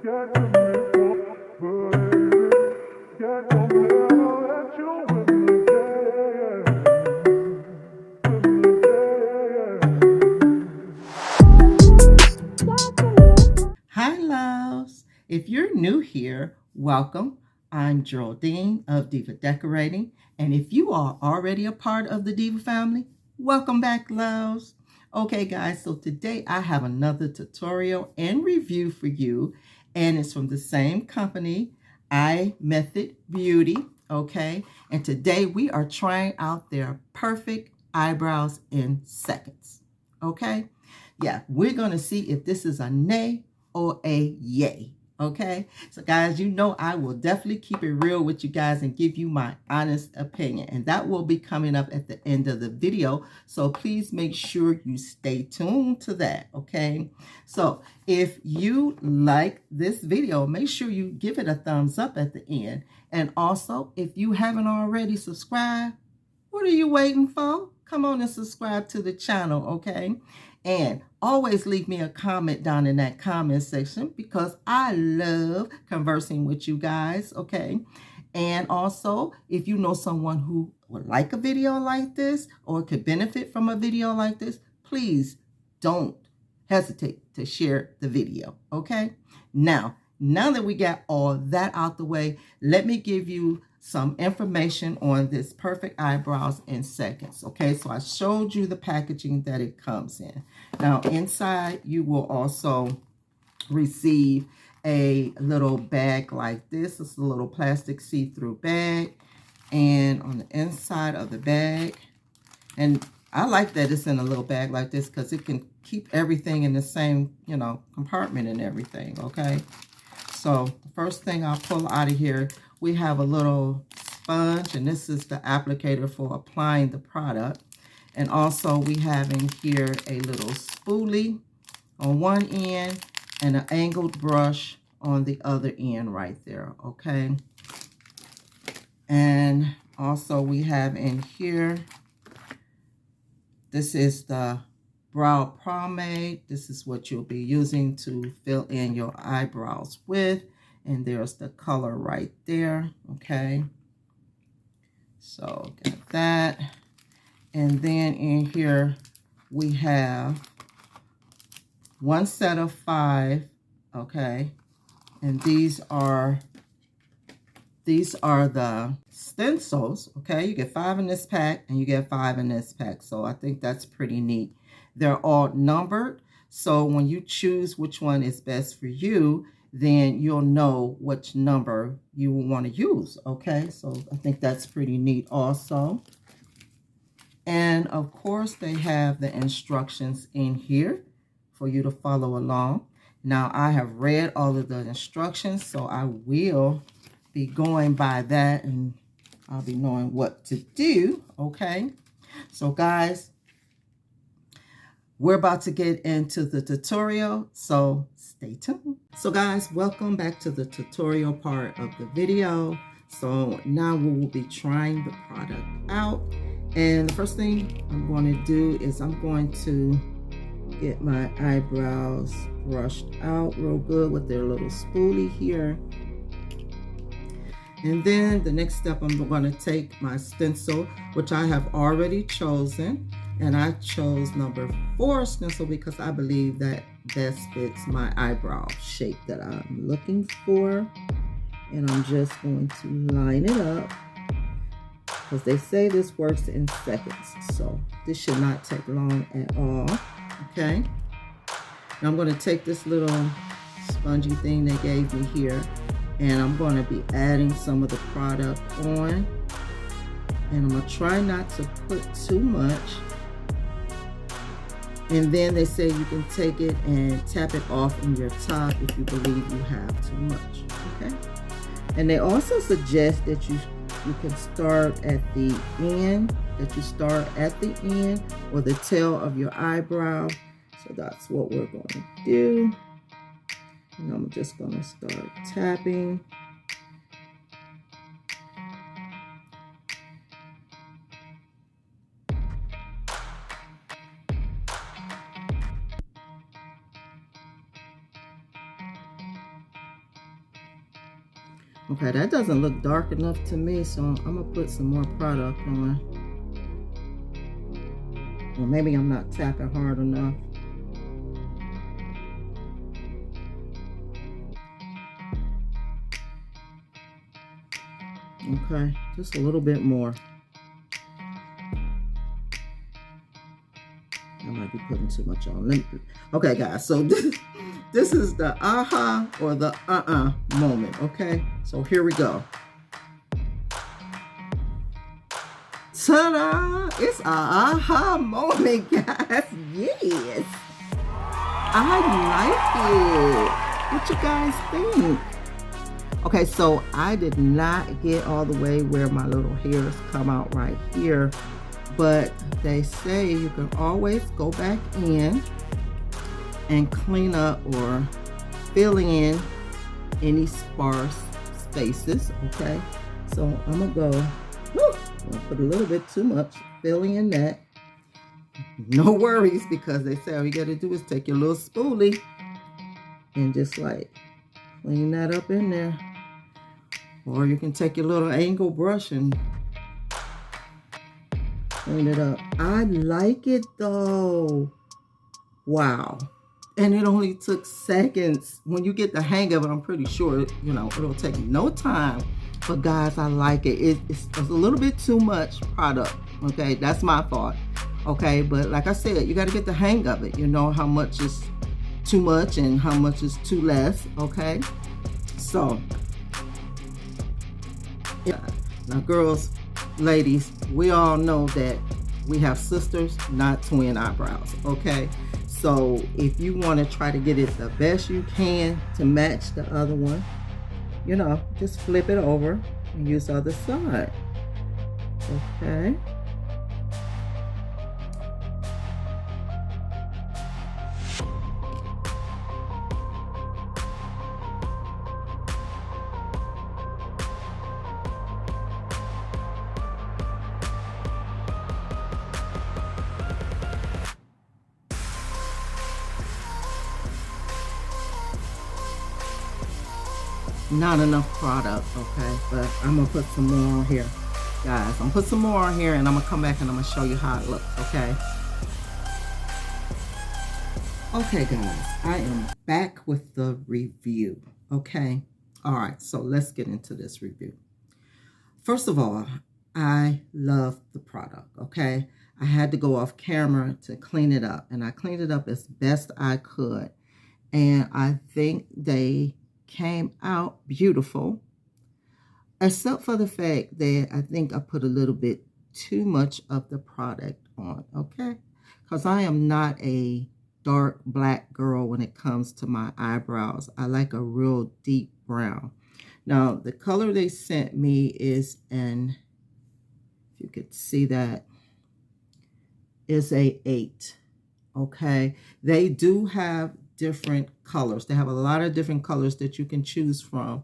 Hi, loves. If you're new here, welcome. I'm Geraldine of Diva Decorating, and if you are already a part of the Diva family, welcome back, loves. Okay, guys, so today I have another tutorial and review for you, and it's from the same company, IMethod Beauty, okay? And today we are trying out their Perfect Eyebrows in seconds, okay? Yeah, we're going to see if this is a nay or a yay. Okay, so guys, you know I will definitely keep it real with you guys and give you my honest opinion, and that will be coming up at the end of the video, so please make sure you stay tuned to that. Okay, so if you like this video, make sure you give it a thumbs up at the end, and also if you haven't already subscribed, what are you waiting for? Come on and subscribe to the channel, okay? And always leave me a comment down in that comment section because I love conversing with you guys, okay? And also, if you know someone who would like a video like this or could benefit from a video like this, please don't hesitate to share the video, okay? Now that we got all that out the way, let me give you some information on this Perfect Eyebrows in seconds. Okay, so I showed you the packaging that it comes in. Now inside you will also receive a little bag like this. It's a little plastic see-through bag, and on the inside of the bag, and I like that it's in a little bag like this because it can keep everything in the same, you know, compartment and everything. Okay, so the first thing I'll pull out of here, we have a little sponge, and this is the applicator for applying the product. And also we have in here a little spoolie on one end and an angled brush on the other end right there, okay? And also we have in here, this is the brow pomade. This is what you'll be using to fill in your eyebrows with. And there's the color right there, okay? So got that. And then in here we have one set of 5, okay? And these are the stencils, okay? You get 5 in this pack and you get 5 in this pack. So I think that's pretty neat. They're all numbered. So when you choose which one is best for you, then you'll know which number you will want to use, okay? So I think that's pretty neat also. And of course, they have the instructions in here for you to follow along. Now, I have read all of the instructions, so I will be going by that, and I'll be knowing what to do, okay? So guys, we're about to get into the tutorial, so stay tuned. So guys, welcome back to the tutorial part of the video. So now we will be trying the product out. And the first thing I'm going to do is I'm going to get my eyebrows brushed out real good with their little spoolie here. And then the next step, I'm going to take my stencil, which I have already chosen. And I chose number 4 stencil because I believe that best fits my eyebrow shape that I'm looking for. And I'm just going to line it up because they say this works in seconds. So this should not take long at all. Okay. Now I'm going to take this little spongy thing they gave me here, and I'm going to be adding some of the product on. And I'm going to try not to put too much. And then they say you can take it and tap it off in your top if you believe you have too much, okay? And they also suggest that you can start at the end, or the tail of your eyebrow. So that's what we're going to do. And I'm just going to start tapping. Okay, that doesn't look dark enough to me, so I'm gonna put some more product on. Or maybe I'm not tapping hard enough. Okay, just a little bit more. I might be putting too much on. Okay, guys, so this is the aha or the moment, okay? So here we go. Ta-da! It's an aha moment, guys. Yes. I like it. What you guys think? Okay, so I did not get all the way where my little hairs come out right here, but they say you can always go back in and clean up or fill in any sparse spaces, okay? So I'm gonna go, I'm gonna put a little bit too much, filling in that. No worries, because they say all you gotta do is take your little spoolie and just like clean that up in there. Or you can take your little angle brush and clean it up. I like it though. Wow. And it only took seconds. When you get the hang of it, I'm pretty sure, you know, it'll take no time. But guys, I like it. It's a little bit too much product. Okay, that's my fault. Okay, but like I said, you got to get the hang of it. You know how much is too much and how much is too less. Okay, so yeah. Now, girls, ladies, we all know that we have sisters, not twin eyebrows. Okay, so if you want to try to get it the best you can to match the other one, you know, just flip it over and use the other side. Okay. Not enough product, okay, but I'm gonna put some more on here, guys. I'm gonna put some more on here, and I'm gonna come back and I'm gonna show you how it looks. Okay, guys, I am back with the review. Okay, all right, so let's get into this review. First of all, I love the product. Okay, I had to go off camera to clean it up, and I cleaned it up as best I could, and I think they came out beautiful, except for the fact that I think I put a little bit too much of the product on, okay? Because I am not a dark black girl when it comes to my eyebrows. I like a real deep brown. Now, the color they sent me is if you could see that, is a 8, okay? They do have different colors. They have a lot of different colors that you can choose from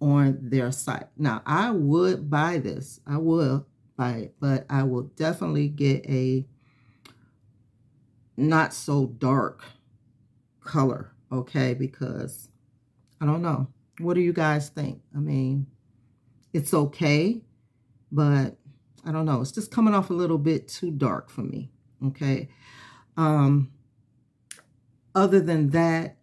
on their site. Now, I would buy this. I will buy it, but I will definitely get a not so dark color, okay? Because I don't know. What do you guys think? I mean, it's okay, but I don't know. It's just coming off a little bit too dark for me, okay? Other than that,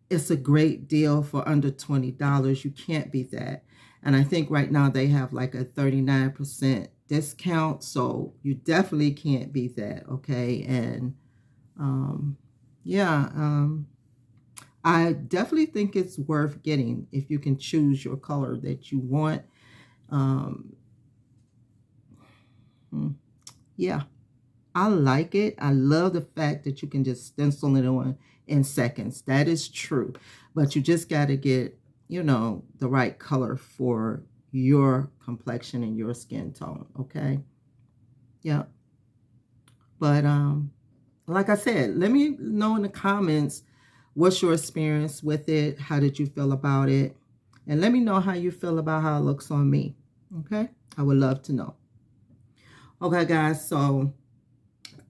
it's a great deal for under $20. You can't beat that. And I think right now they have like a 39% discount. So you definitely can't beat that, okay? And I definitely think it's worth getting if you can choose your color that you want. Yeah, I like it. I love the fact that you can just stencil it on in seconds. That is true. But you just got to get, you know, the right color for your complexion and your skin tone, okay? Yeah. But like I said, let me know in the comments what's your experience with it. How did you feel about it? And let me know how you feel about how it looks on me, okay? I would love to know. Okay, guys, so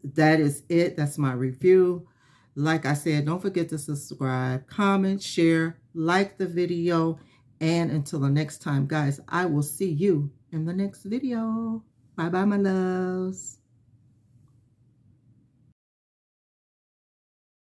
that is it. That's my review. Like I said, don't forget to subscribe, comment, share, like the video, And until the next time, guys, I will see you in the next video. Bye-bye, my loves.